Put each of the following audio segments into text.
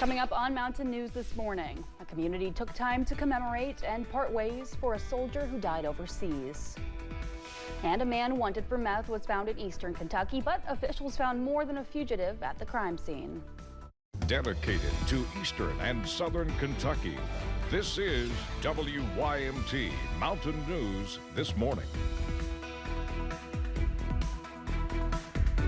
Coming up on Mountain News this morning, a community took time to commemorate and part ways for a soldier who died overseas. And a man wanted for meth was found in eastern Kentucky, but officials found more than a fugitive at the crime scene. Dedicated to eastern and southern Kentucky, this is WYMT Mountain News this morning.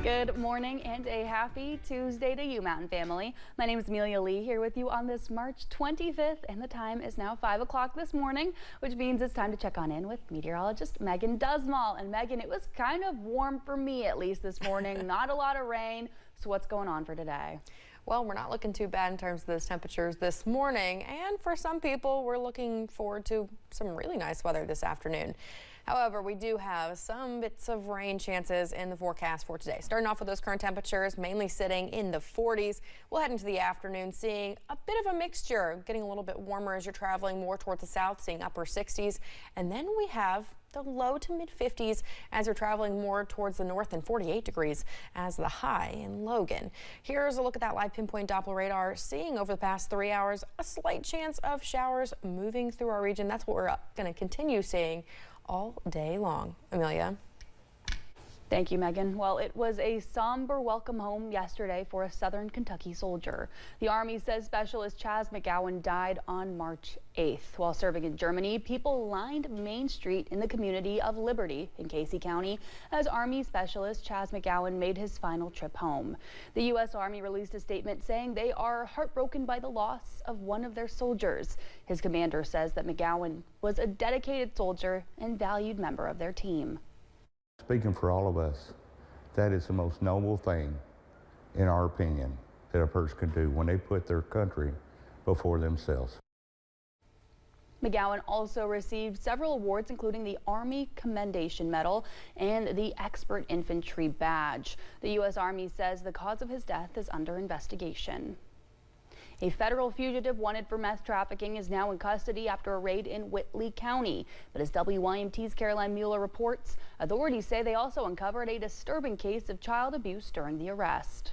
Good morning and a happy Tuesday to you, Mountain family. My name is Amelia Lee here with you on this March 25th, and the time is now 5 o'clock this morning, which means it's time to check on in with meteorologist Megan Dusmal. And Megan, it was kind of warm for me, at least this morning, not a lot of rain. So what's going on for today? Well, we're not looking too bad in terms of those temperatures this morning, and for some people, we're looking forward to some really nice weather this afternoon. However, we do have some bits of rain chances in the forecast for today. Starting off with those current temperatures, mainly sitting in the 40s. We'll head into the afternoon seeing a bit of a mixture, getting a little bit warmer as you're traveling more towards the south, seeing upper 60s. And then we have the low to mid 50s as you're traveling more towards the north, and 48 degrees as the high in Logan. Here's a look at that live pinpoint Doppler radar, seeing over the past 3 hours a slight chance of showers moving through our region. That's what we're going to continue seeing all day long. Amelia. Thank you, Megan. Well, it was a somber welcome home yesterday for a southern Kentucky soldier. The Army says Specialist Chaz McGowan died on March 8th. While serving in Germany, people lined Main Street in the community of Liberty in Casey County as Army Specialist Chaz McGowan made his final trip home. The U.S. Army released a statement saying they are heartbroken by the loss of one of their soldiers. His commander says that McGowan was a dedicated soldier and valued member of their team. Speaking for all of us, that is the most noble thing, in our opinion, that a person can do when they put their country before themselves. McGowan also received several awards, including the Army Commendation Medal and the Expert Infantry Badge. The U.S. Army says the cause of his death is under investigation. A federal fugitive wanted for meth trafficking is now in custody after a raid in Whitley County. But as WYMT's Caroline Mueller reports, authorities say they also uncovered a disturbing case of child abuse during the arrest.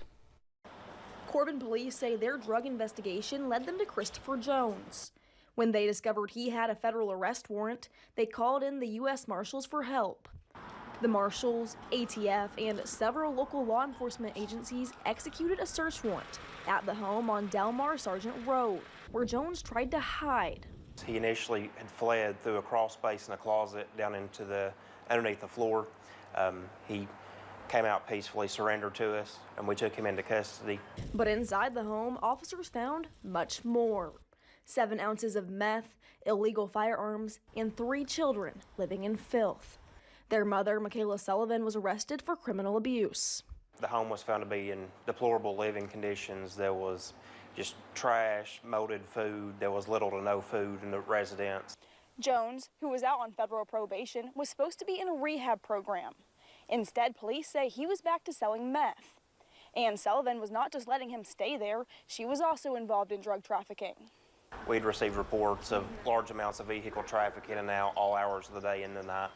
Corbin police say their drug investigation led them to Christopher Jones. When they discovered he had a federal arrest warrant, they called in the U.S. Marshals for help. The Marshals, ATF, and several local law enforcement agencies executed a search warrant at the home on Delmar Sargent Road, where Jones tried to hide. He initially had fled through a crawl space in a closet down into underneath the floor. He came out peacefully, surrendered to us, and we took him into custody. But inside the home, officers found much more. 7 ounces of meth, illegal firearms, and 3 children living in filth. Their mother, Michaela Sullivan, was arrested for criminal abuse. The home was found to be in deplorable living conditions. There was just trash, molded food. There was little to no food in the residence. Jones, who was out on federal probation, was supposed to be in a rehab program. Instead, police say he was back to selling meth. And Sullivan was not just letting him stay there, she was also involved in drug trafficking. We'd received reports of large amounts of vehicle traffic in and out all hours of the day and the night.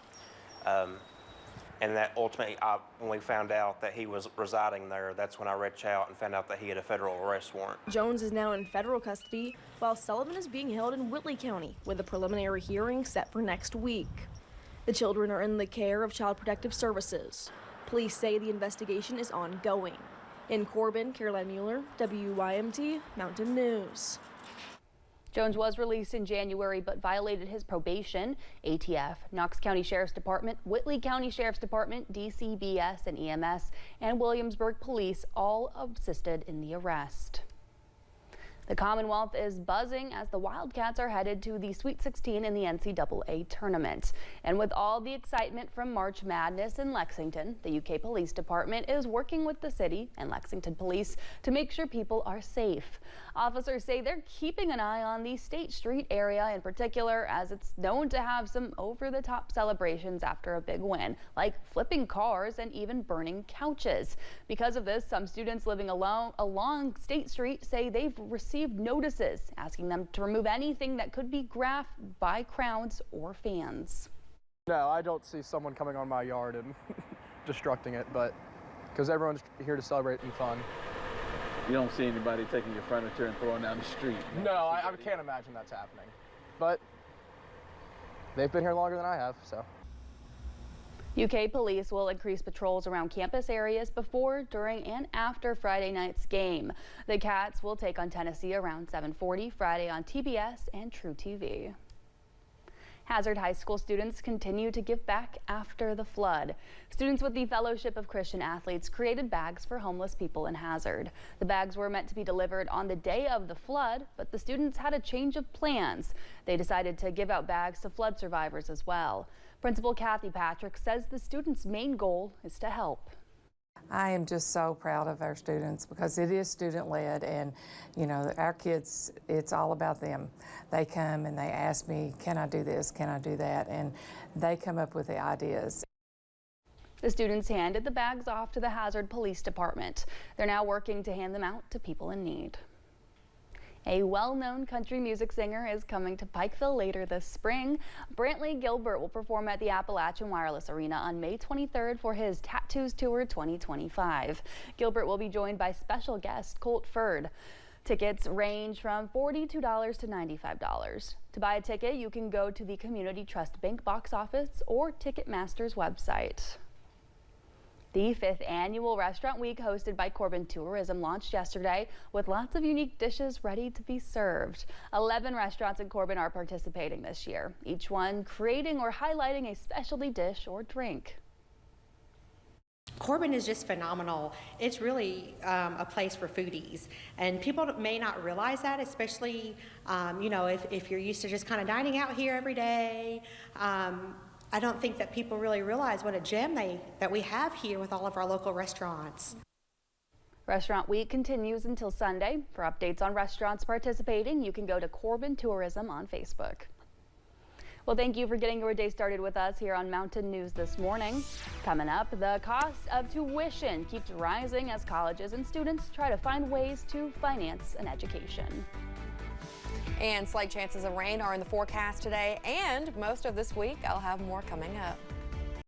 And that ultimately, when we found out that he was residing there, that's when I reached out and found out that he had a federal arrest warrant. Jones is now in federal custody, while Sullivan is being held in Whitley County, with a preliminary hearing set for next week. The children are in the care of Child Protective Services. Police say the investigation is ongoing. In Corbin, Caroline Mueller, WYMT Mountain News. Jones was released in January but violated his probation. ATF, Knox County Sheriff's Department, Whitley County Sheriff's Department, DCBS and EMS, and Williamsburg Police all assisted in the arrest. The Commonwealth is buzzing as the Wildcats are headed to the Sweet 16 in the NCAA tournament. And with all the excitement from March Madness in Lexington, the UK Police Department is working with the city and Lexington Police to make sure people are safe. Officers say they're keeping an eye on the State Street area in particular, as it's known to have some over-the-top celebrations after a big win, like flipping cars and even burning couches. Because of this, some students living along State Street say they've received notices asking them to remove anything that could be graphed by crowds or fans. No, I don't see someone coming on my yard and destructing it, but because everyone's here to celebrate and fun. You don't see anybody taking your furniture and throwing down the street. No, I can't imagine that's happening. But they've been here longer than I have, so. UK police will increase patrols around campus areas before, during, and after Friday night's game. The Cats will take on Tennessee around 7:40 Friday on TBS and True TV. Hazard High School students continue to give back after the flood. Students with the Fellowship of Christian Athletes created bags for homeless people in Hazard. The bags were meant to be delivered on the day of the flood, but the students had a change of plans. They decided to give out bags to flood survivors as well. Principal Kathy Patrick says the students' main goal is to help. I am just so proud of our students because it is student-led, and you know, our kids, it's all about them. They come and they ask me, can I do this, can I do that, and they come up with the ideas. The students handed the bags off to the Hazard Police Department. They're now working to hand them out to people in need. A well-known country music singer is coming to Pikeville later this spring. Brantley Gilbert will perform at the Appalachian Wireless Arena on May 23rd for his Tattoos Tour 2025. Gilbert will be joined by special guest Colt Ferd. Tickets range from $42 to $95. To buy a ticket, you can go to the Community Trust Bank box office or Ticketmaster's website. The 5th annual Restaurant Week hosted by Corbin Tourism launched yesterday with lots of unique dishes ready to be served. 11 restaurants in Corbin are participating this year, each one creating or highlighting a specialty dish or drink. Corbin is just phenomenal. It's really a place for foodies, and people may not realize that, especially you know, if you're used to just kind of dining out here every day. I don't think that people really realize what a gem that we have here with all of our local restaurants. Restaurant Week continues until Sunday. For updates on restaurants participating, you can go to Corbin Tourism on Facebook. Well, thank you for getting your day started with us here on Mountain News this morning. Coming up, the cost of tuition keeps rising as colleges and students try to find ways to finance an education. And slight chances of rain are in the forecast today and most of this week. I'll have more coming up.